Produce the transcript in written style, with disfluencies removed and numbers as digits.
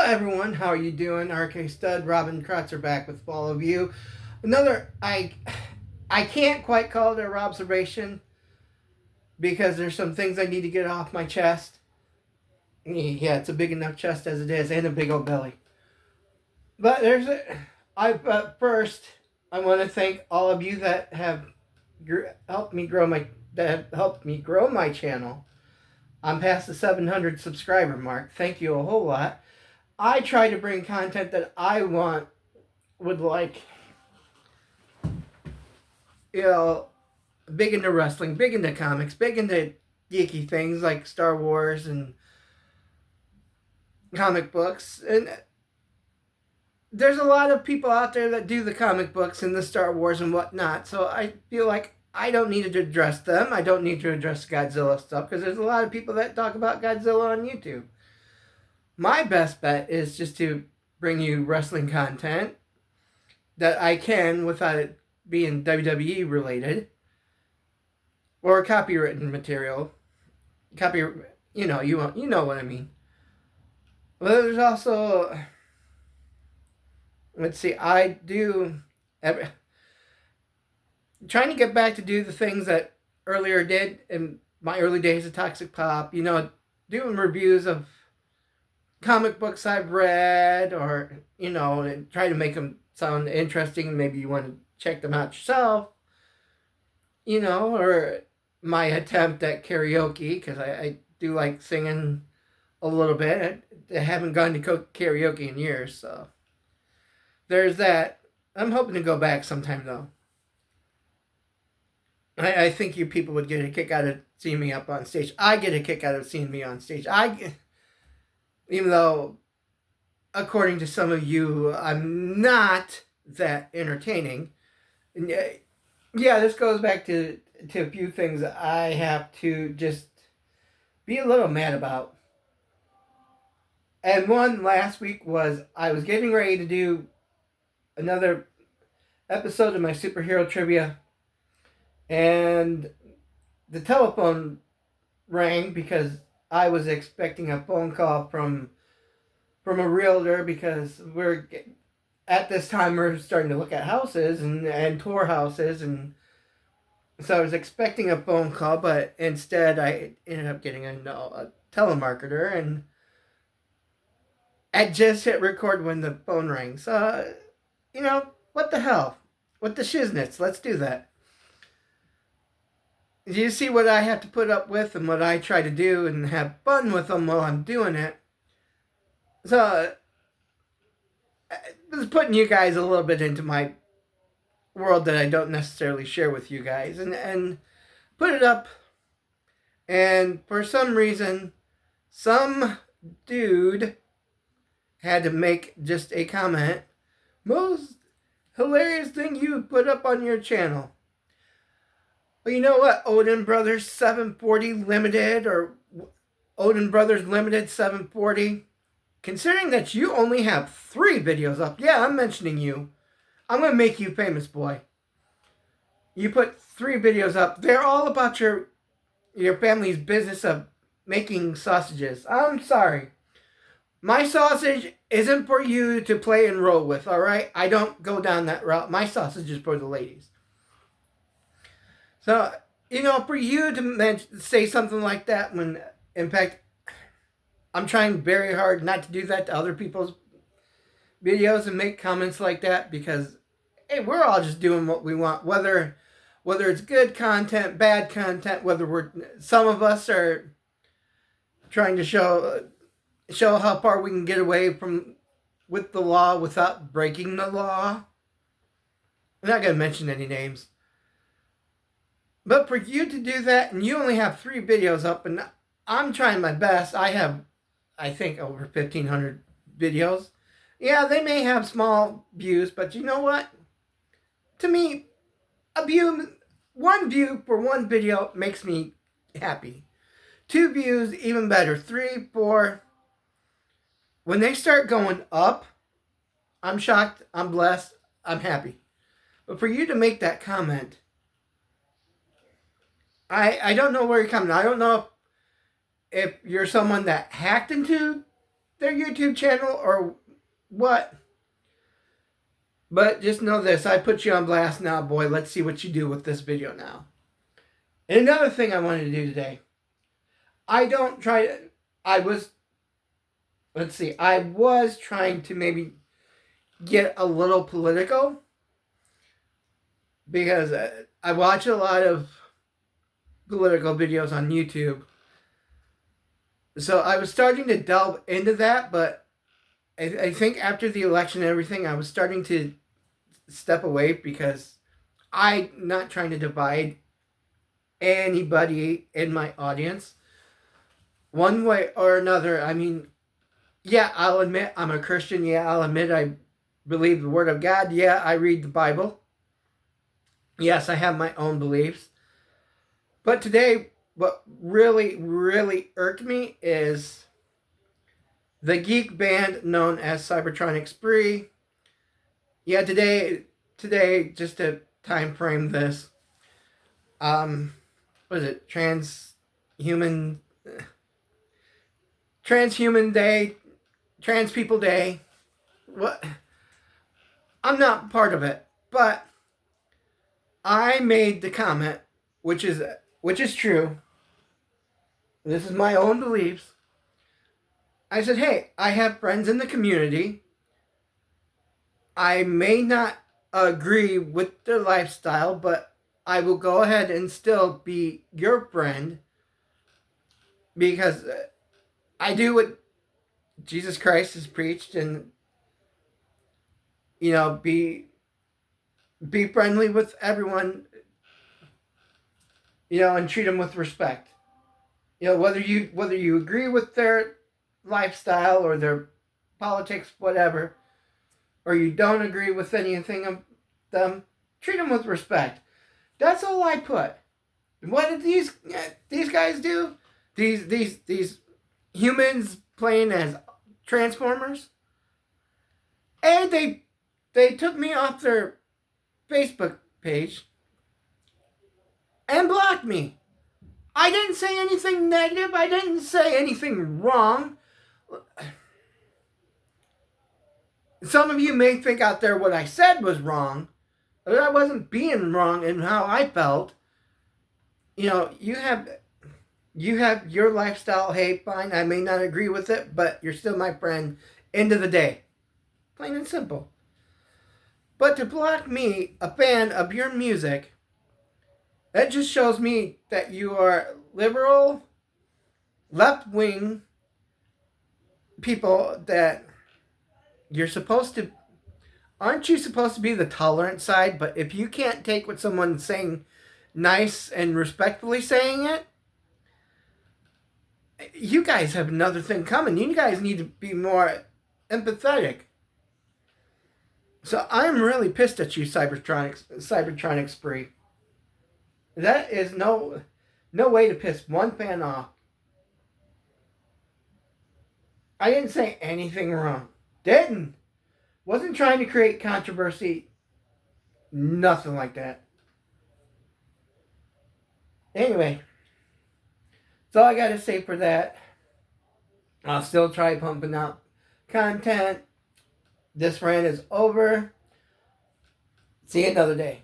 everyone, how are you doing? RK Stud, Robin Kratzer back with all of you. Another, I can't quite call it a Robservation because there's some things I need to get off my chest. Yeah, it's a big enough chest as it is, and a big old belly. But first, I want to thank all of you that have helped me grow my channel. I'm past the 700 subscriber mark. Thank you a whole lot. I try to bring content that I would like, big into wrestling, big into comics, big into geeky things like Star Wars and comic books. And there's a lot of people out there that do the comic books and the Star Wars and whatnot. So I feel like I don't need to address them. I don't need to address Godzilla stuff because there's a lot of people that talk about Godzilla on YouTube. My best bet is just to bring you wrestling content that I can without it being WWE related or copywritten material. You know what I mean. Well, there's also, let's see, trying to get back to do the things that earlier did in my early days of Toxic Pop, doing reviews of comic books I've read, or, and try to make them sound interesting. Maybe you want to check them out yourself, or my attempt at karaoke, because I do like singing a little bit. I haven't gone to karaoke in years, so there's that. I'm hoping to go back sometime, though. I think you people would get a kick out of seeing me up on stage. I get a kick out of seeing me on stage. Even though, according to some of you, I'm not that entertaining. And yeah, this goes back to a few things I have to just be a little mad about. And one last week was I was getting ready to do another episode of my superhero trivia, and the telephone rang because I was expecting a phone call from a realtor, because at this time we're starting to look at houses and tour houses, and so I was expecting a phone call, but instead I ended up getting a telemarketer, and I just hit record when the phone rang. So, what the hell? What the shiznits? Let's do that. Do you see what I have to put up with and what I try to do and have fun with them while I'm doing it? So, this is putting you guys a little bit into my world that I don't necessarily share with you guys. And put it up. And for some reason, some dude had to make just a comment. Most hilarious thing you put up on your channel. Well, you know what? Odin Brothers 740 Limited, or Odin Brothers Limited 740. Considering that you only have 3 videos up. Yeah, I'm mentioning you. I'm going to make you famous, boy. You put 3 videos up. They're all about your family's business of making sausages. I'm sorry. My sausage isn't for you to play and roll with, all right? I don't go down that route. My sausage is for the ladies. So, for you to say something like that when, in fact, I'm trying very hard not to do that to other people's videos and make comments like that, because, hey, we're all just doing what we want. Whether it's good content, bad content, some of us are trying to show how far we can get away with the law without breaking the law. I'm not going to mention any names. But for you to do that, and you only have 3 videos up, and I'm trying my best. I have, I think, over 1,500 videos. Yeah, they may have small views, but you know what? To me, one view for one video makes me happy. 2 views, even better. 3, 4. When they start going up, I'm shocked, I'm blessed, I'm happy. But for you to make that comment, I don't know where you're coming. I don't know if you're someone that hacked into their YouTube channel or what. But just know this, I put you on blast now, boy. Let's see what you do with this video now. And another thing I wanted to do today. I was trying to maybe get a little political. Because I watch a lot of political videos on YouTube. So I was starting to delve into that, but I think after the election and everything, I was starting to step away because I'm not trying to divide anybody in my audience one way or another. I mean, yeah, I'll admit I'm a Christian. Yeah, I'll admit I believe the Word of God. Yeah, I read the Bible. Yes, I have my own beliefs. But today, what really, really irked me is the geek band known as Cybertronic Spree. Yeah, today, just to time frame this, what is it? Transhuman Day, Trans People Day. What? I'm not part of it, but I made the comment, which is true. This is my own beliefs. I said, hey, I have friends in the community. I may not agree with their lifestyle, but I will go ahead and still be your friend because I do what Jesus Christ has preached, and be friendly with everyone, and treat them with respect. Whether you agree with their lifestyle or their politics, whatever, or you don't agree with anything of them, treat them with respect. That's all I put. What did these guys do? These humans playing as Transformers? And they took me off their Facebook page and blocked me. I didn't say anything negative. I didn't say anything wrong. Some of you may think out there what I said was wrong, but I wasn't being wrong in how I felt. You have your lifestyle. Hey, fine, I may not agree with it, but you're still my friend. End of the day. Plain and simple. But to block me, a fan of your music, that just shows me that you are liberal, left-wing people that aren't you supposed to be the tolerant side? But if you can't take what someone's saying nice and respectfully saying it, you guys have another thing coming. You guys need to be more empathetic. So I'm really pissed at you, Cybertronic Spree. That is no way to piss one fan off. I didn't say anything wrong. Wasn't trying to create controversy. Nothing like that. Anyway, that's all I got to say for that. I'll still try pumping out content. This rant is over. See you another day.